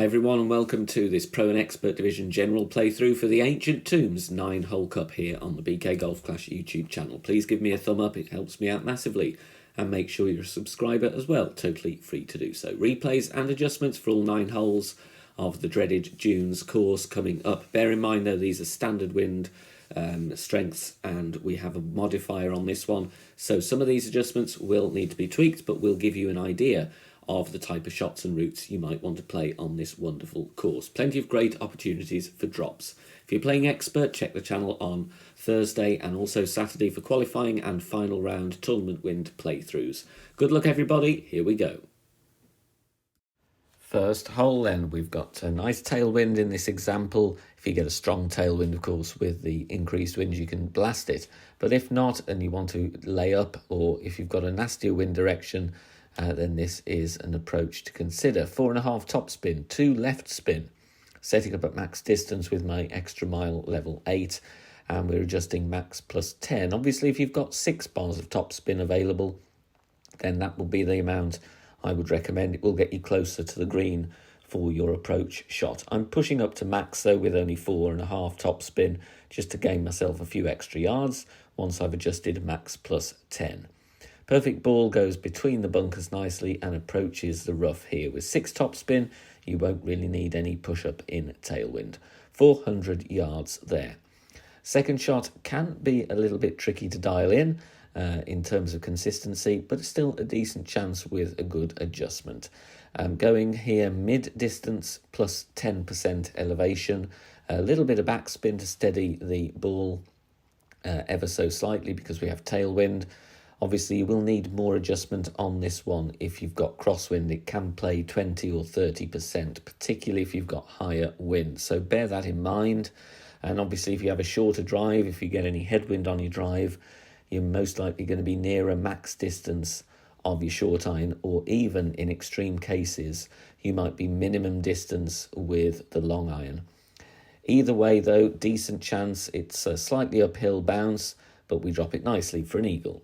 Hi everyone and welcome to this Pro and Expert Division General playthrough for the Ancient Tombs 9-hole cup here on the BK Golf Clash YouTube channel. Please give me a thumb up, it helps me out massively. And make sure you're a subscriber as well, totally free to do so. Replays and adjustments for all 9 holes of the dreaded Dunes course coming up. Bear in mind though, these are standard wind strengths and we have a modifier on this one. So some of these adjustments will need to be tweaked, but we'll give you an idea of the type of shots and routes you might want to play on this wonderful course. Plenty of great opportunities for drops. If you're playing expert, check the channel on Thursday and also Saturday for qualifying and final round tournament wind playthroughs. Good luck everybody, here we go. First hole then, we've got a nice tailwind in this example. If you get a strong tailwind, of course, with the increased wind, you can blast it. But if not, and you want to lay up, or if you've got a nastier wind direction, then this is an approach to consider. 4.5 topspin, 2 left spin, setting up at max distance with my extra mile level 8, and we're adjusting max plus 10. Obviously, if you've got 6 bars of topspin available, then that will be the amount I would recommend. It will get you closer to the green for your approach shot. I'm pushing up to max though with only 4.5 topspin, just to gain myself a few extra yards once I've adjusted max plus 10. Perfect ball goes between the bunkers nicely and approaches the rough here. With 6 topspin, you won't really need any push-up in tailwind. 400 yards there. Second shot can be a little bit tricky to dial in terms of consistency, but it's still a decent chance with a good adjustment. Going here mid-distance plus 10% elevation. A little bit of backspin to steady the ball ever so slightly because we have tailwind. Obviously, you will need more adjustment on this one if you've got crosswind. It can play 20 or 30%, particularly if you've got higher wind. So bear that in mind. And obviously, if you have a shorter drive, if you get any headwind on your drive, you're most likely going to be near a max distance of your short iron, or even in extreme cases, you might be minimum distance with the long iron. Either way, though, decent chance. It's a slightly uphill bounce, but we drop it nicely for an eagle.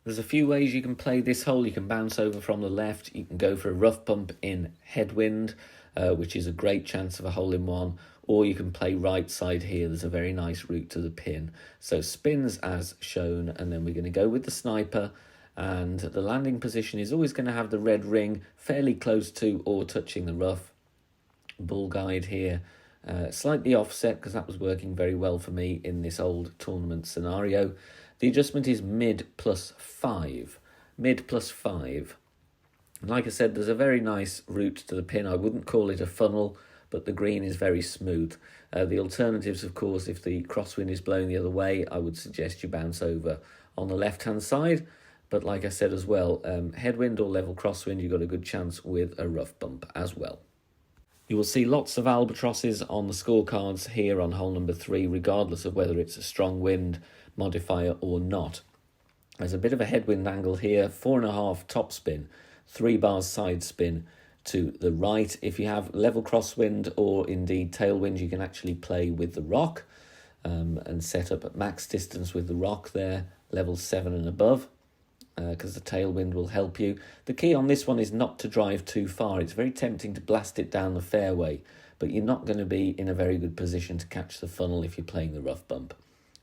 There's a few ways you can play this hole. You can bounce over from the left. You can go for a rough bump in headwind, which is a great chance of a hole-in-one. Or you can play right side here. There's a very nice route to the pin. So spins as shown, and then we're going to go with the sniper. And the landing position is always going to have the red ring fairly close to or touching the rough. Bull guide here. Slightly offset because that was working very well for me in this old tournament scenario. The adjustment is mid plus 5. Mid plus 5. And like I said, there's a very nice route to the pin. I wouldn't call it a funnel, but the green is very smooth. The alternatives, of course, if the crosswind is blowing the other way, I would suggest you bounce over on the left-hand side. But like I said as well, headwind or level crosswind, you've got a good chance with a rough bump as well. You will see lots of albatrosses on the scorecards here on hole number 3, regardless of whether it's a strong wind modifier or not. There's a bit of a headwind angle here, 4.5 topspin, 3 bars side spin to the right. If you have level crosswind or indeed tailwind, you can actually play with the rock and set up at max distance with the rock there, level 7 and above, because the tailwind will help you. The key on this one is not to drive too far. It's very tempting to blast it down the fairway, but you're not going to be in a very good position to catch the funnel if you're playing the rough bump.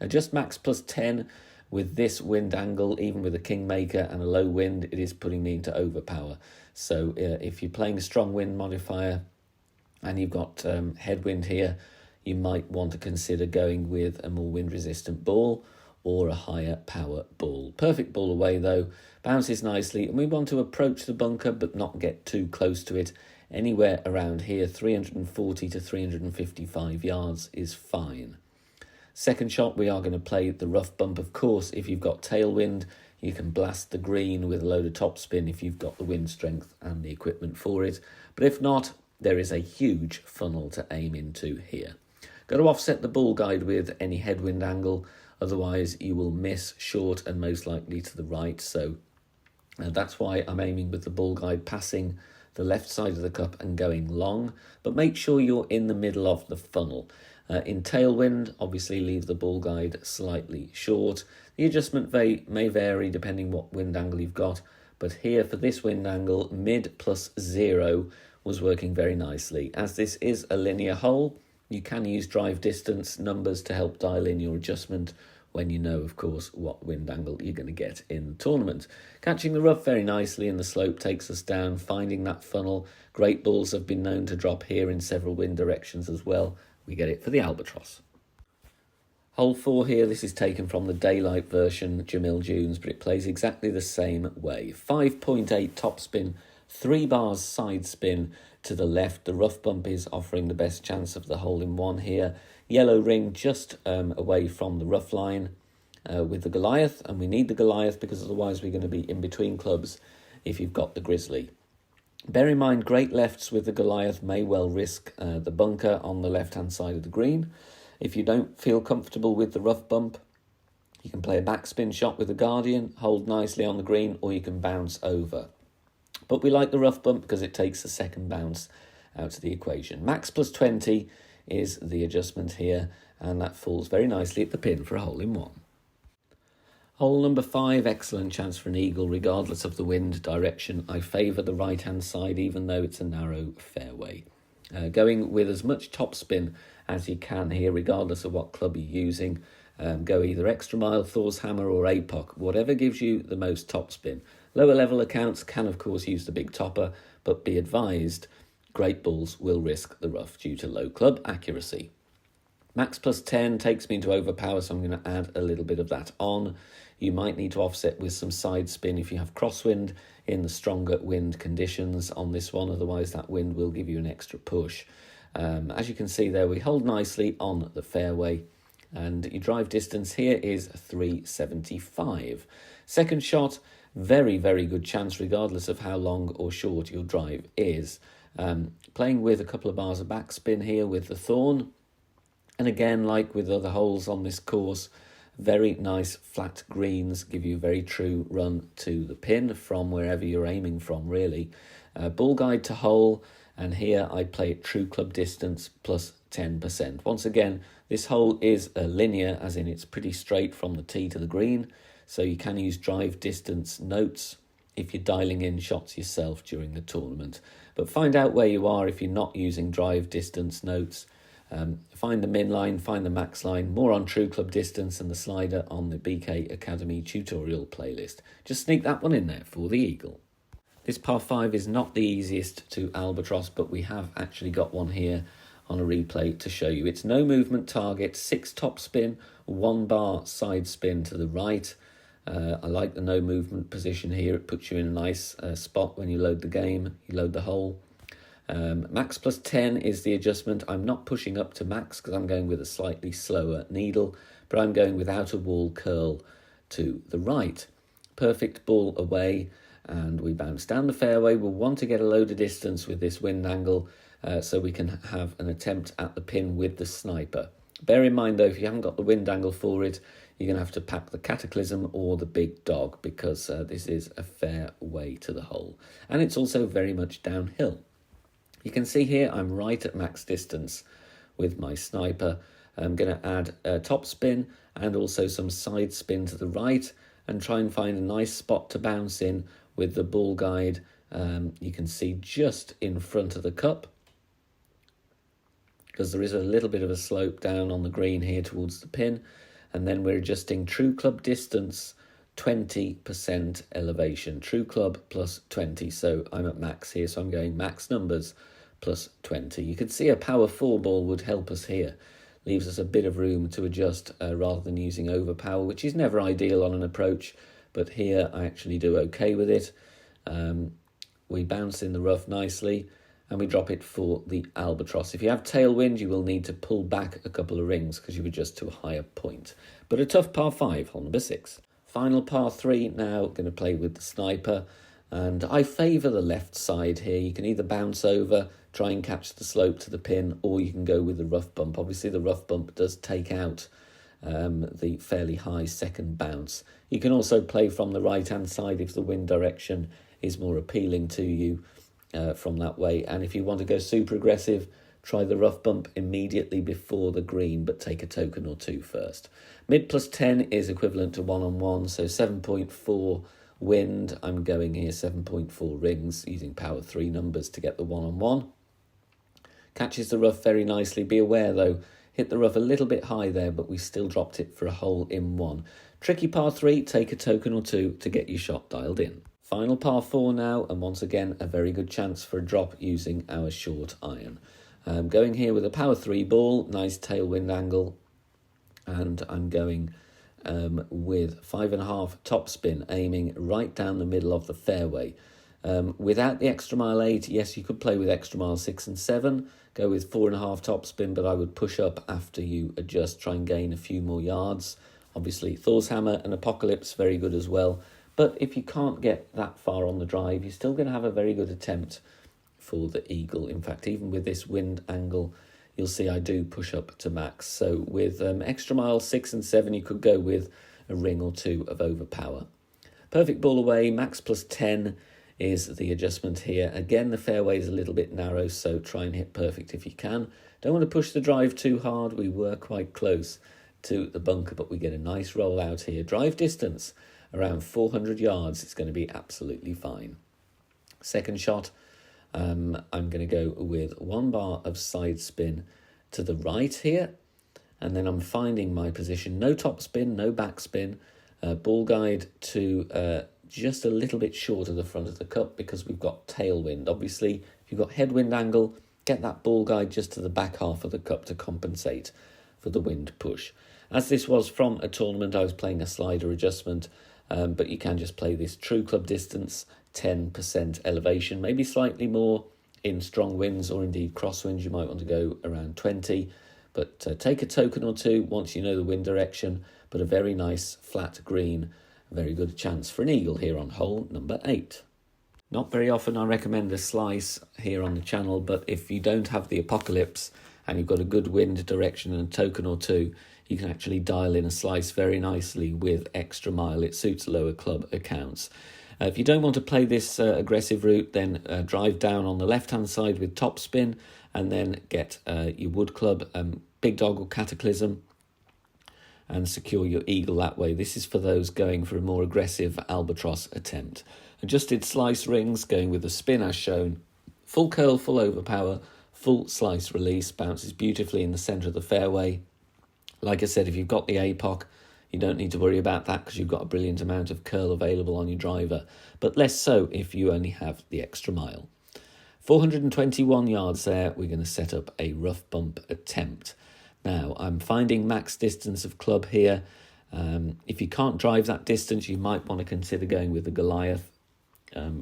Just max plus 10 with this wind angle, even with a kingmaker and a low wind, it is putting me into overpower. So if you're playing a strong wind modifier and you've got headwind here, you might want to consider going with a more wind resistant ball or a higher power ball. Perfect ball away though, bounces nicely, and we want to approach the bunker but not get too close to it. Anywhere around here, 340 to 355 yards is fine. Second shot, we are going to play the rough bump. Of course, if you've got tailwind, you can blast the green with a load of topspin if you've got the wind strength and the equipment for it. But if not, there is a huge funnel to aim into here. Got to offset the ball guide with any headwind angle, otherwise you will miss short and most likely to the right. So that's why I'm aiming with the ball guide passing the left side of the cup and going long, but make sure you're in the middle of the funnel. In tailwind, obviously leave the ball guide slightly short. The adjustment may vary depending what wind angle you've got, but here for this wind angle, mid plus 0 was working very nicely. As this is a linear hole, you can use drive distance numbers to help dial in your adjustment when you know, of course, what wind angle you're going to get in the tournament. Catching the rough very nicely and the slope takes us down, finding that funnel. Great balls have been known to drop here in several wind directions as well. We get it for the albatross. Hole 4 here, this is taken from the daylight version, Jamil Dunes, but it plays exactly the same way. 5.8 topspin, 3 bars side spin to the left. The rough bump is offering the best chance of the hole in one here. Yellow ring just away from the rough line with the Goliath, and we need the Goliath because otherwise we're going to be in between clubs if you've got the Grizzly. Bear in mind, great lefts with the Goliath may well risk the bunker on the left-hand side of the green. If you don't feel comfortable with the rough bump, you can play a backspin shot with the Guardian, hold nicely on the green, or you can bounce over. But we like the rough bump because it takes the second bounce out of the equation. Max plus 20 is the adjustment here, and that falls very nicely at the pin for a hole in one. Hole number 5, excellent chance for an eagle regardless of the wind direction. I favour the right hand side even though it's a narrow fairway. Going with as much topspin as you can here regardless of what club you're using. Go either extra mile, Thor's hammer or APOC, whatever gives you the most topspin. Lower level accounts can of course use the big topper, but be advised great balls will risk the rough due to low club accuracy. Max plus 10 takes me to overpower, so I'm going to add a little bit of that on. You might need to offset with some side spin if you have crosswind in the stronger wind conditions on this one, otherwise that wind will give you an extra push. As you can see there, we hold nicely on the fairway, and your drive distance here is 375. Second shot, very, very good chance regardless of how long or short your drive is. Playing with a couple of bars of backspin here with the Thorn. And again, like with other holes on this course, very nice flat greens give you a very true run to the pin from wherever you're aiming from, really. Ball guide to hole, and here I play it true club distance plus 10%. Once again, this hole is linear, as in it's pretty straight from the tee to the green, so you can use drive distance notes if you're dialing in shots yourself during the tournament. But find out where you are if you're not using drive distance notes. Find the min line, find the max line, more on true club distance and the slider on the BK Academy tutorial playlist. Just sneak that one in there for the eagle. This par 5 is not the easiest to albatross, but we have actually got one here on a replay to show you. It's no movement target, 6 top spin, 1 bar side spin to the right. I like the no movement position here. It puts you in a nice spot when you load the game, you load the hole. Max plus 10 is the adjustment. I'm not pushing up to max because I'm going with a slightly slower needle, but I'm going with outer wall curl to the right. Perfect ball away, and we bounce down the fairway. We'll want to get a load of distance with this wind angle so we can have an attempt at the pin with the sniper. Bear in mind though, if you haven't got the wind angle for it, you're going to have to pack the Cataclysm or the Big Dog because this is a fair way to the hole. And it's also very much downhill. You can see here I'm right at max distance with my sniper. I'm going to add a top spin and also some side spin to the right and try and find a nice spot to bounce in with the ball guide. You can see just in front of the cup because there is a little bit of a slope down on the green here towards the pin, and then we're adjusting true club distance 20% elevation, true club plus 20. So I'm at max here, so I'm going max numbers plus 20. You can see a power 4 ball would help us here. Leaves us a bit of room to adjust rather than using overpower, which is never ideal on an approach, but here I actually do okay with it. We bounce in the rough nicely and we drop it for the albatross. If you have tailwind, you will need to pull back a couple of rings because you adjust to a higher point. But a tough par 5, hole number 6. Final par 3 now, going to play with the sniper. And I favour the left side here. You can either bounce over, try and catch the slope to the pin, or you can go with the rough bump. Obviously, the rough bump does take out the fairly high second bounce. You can also play from the right-hand side if the wind direction is more appealing to you from that way. And if you want to go super aggressive, try the rough bump immediately before the green, but take a token or two first. Mid plus 10 is equivalent to 1-on-1, so 7.4 wind, I'm going here 7.4 rings using power 3 numbers to get the 1-on-1. Catches the rough very nicely. Be aware though, hit the rough a little bit high there, but we still dropped it for a hole in 1. Tricky par 3, take a token or 2 to get your shot dialed in. Final par 4 now, and once again a very good chance for a drop using our short iron. Going here with a power 3 ball, nice tailwind angle, and I'm going with 5.5 topspin, aiming right down the middle of the fairway. Without the extra mile 8, yes, you could play with extra mile 6 and 7, go with 4.5 topspin, but I would push up after you adjust, try and gain a few more yards. Obviously, Thor's Hammer and Apocalypse, very good as well. But if you can't get that far on the drive, you're still going to have a very good attempt for the eagle. In fact, even with this wind angle, you'll see I do push up to max. So with extra mile 6 and 7, you could go with a ring or 2 of overpower. Perfect ball away, max plus 10 is the adjustment here. Again, the fairway is a little bit narrow, so try and hit perfect if you can. Don't want to push the drive too hard. We were quite close to the bunker, but we get a nice roll out here. Drive distance around 400 yards. It's going to be absolutely fine. Second shot, I'm going to go with 1 bar of side spin to the right here, and then I'm finding my position. No top spin, no back spin. Ball guide to just a little bit short of the front of the cup because we've got tailwind. Obviously, if you've got headwind angle, get that ball guide just to the back half of the cup to compensate for the wind push. As this was from a tournament, I was playing a slider adjustment, but you can just play this true club distance, 10% elevation, maybe slightly more in strong winds or indeed crosswinds. You might want to go around 20, but take a token or 2 once you know the wind direction, but a very nice flat green, a very good chance for an eagle here on hole number 8. Not very often I recommend a slice here on the channel, but if you don't have the Apocalypse and you've got a good wind direction and a token or 2, you can actually dial in a slice very nicely with extra mile. It suits lower club accounts. If you don't want to play this aggressive route, then drive down on the left-hand side with topspin and then get your wood club, Big Dog or Cataclysm, and secure your eagle that way. This is for those going for a more aggressive albatross attempt. Adjusted slice rings, going with the spin as shown. Full curl, full overpower, full slice release, bounces beautifully in the centre of the fairway. Like I said, if you've got the APOC, you don't need to worry about that because you've got a brilliant amount of curl available on your driver, but less so if you only have the extra mile. 421 yards there, we're going to set up a rough bump attempt. Now, I'm finding max distance of club here. If you can't drive that distance, you might want to consider going with the Goliath.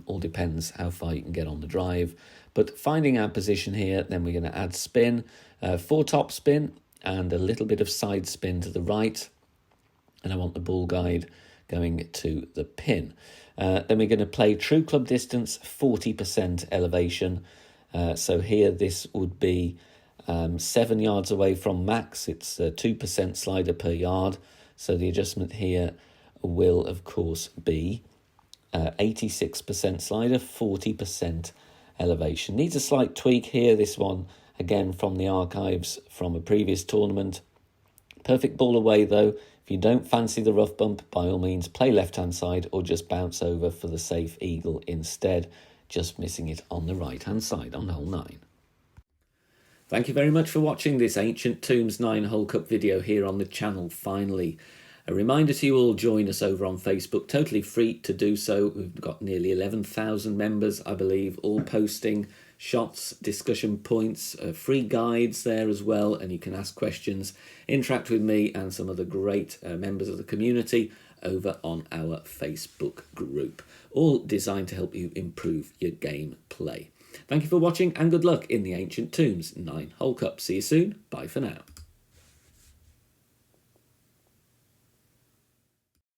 All depends how far you can get on the drive. But finding our position here, then we're going to add spin, 4 top spin and a little bit of side spin to the right. And I want the ball guide going to the pin. Then we're going to play true club distance, 40% elevation. So here this would be 7 yards away from max. It's a 2% slider per yard. So the adjustment here will, of course, be 86% slider, 40% elevation. Needs a slight tweak here. This one, again, from the archives from a previous tournament. Perfect ball away, though. If you don't fancy the rough bump, by all means, play left-hand side or just bounce over for the safe eagle instead, just missing it on the right-hand side on hole 9. Thank you very much for watching this Ancient Tombs 9-hole cup video here on the channel, finally. A reminder to you all, join us over on Facebook, totally free to do so. We've got nearly 11,000 members, I believe, all posting shots, discussion points, free guides there as well, and you can ask questions, interact with me and some of the great members of the community over on our Facebook group, all designed to help you improve your game play. Thank you for watching and good luck in the Ancient Tombs 9-hole cup. See you soon. Bye for now.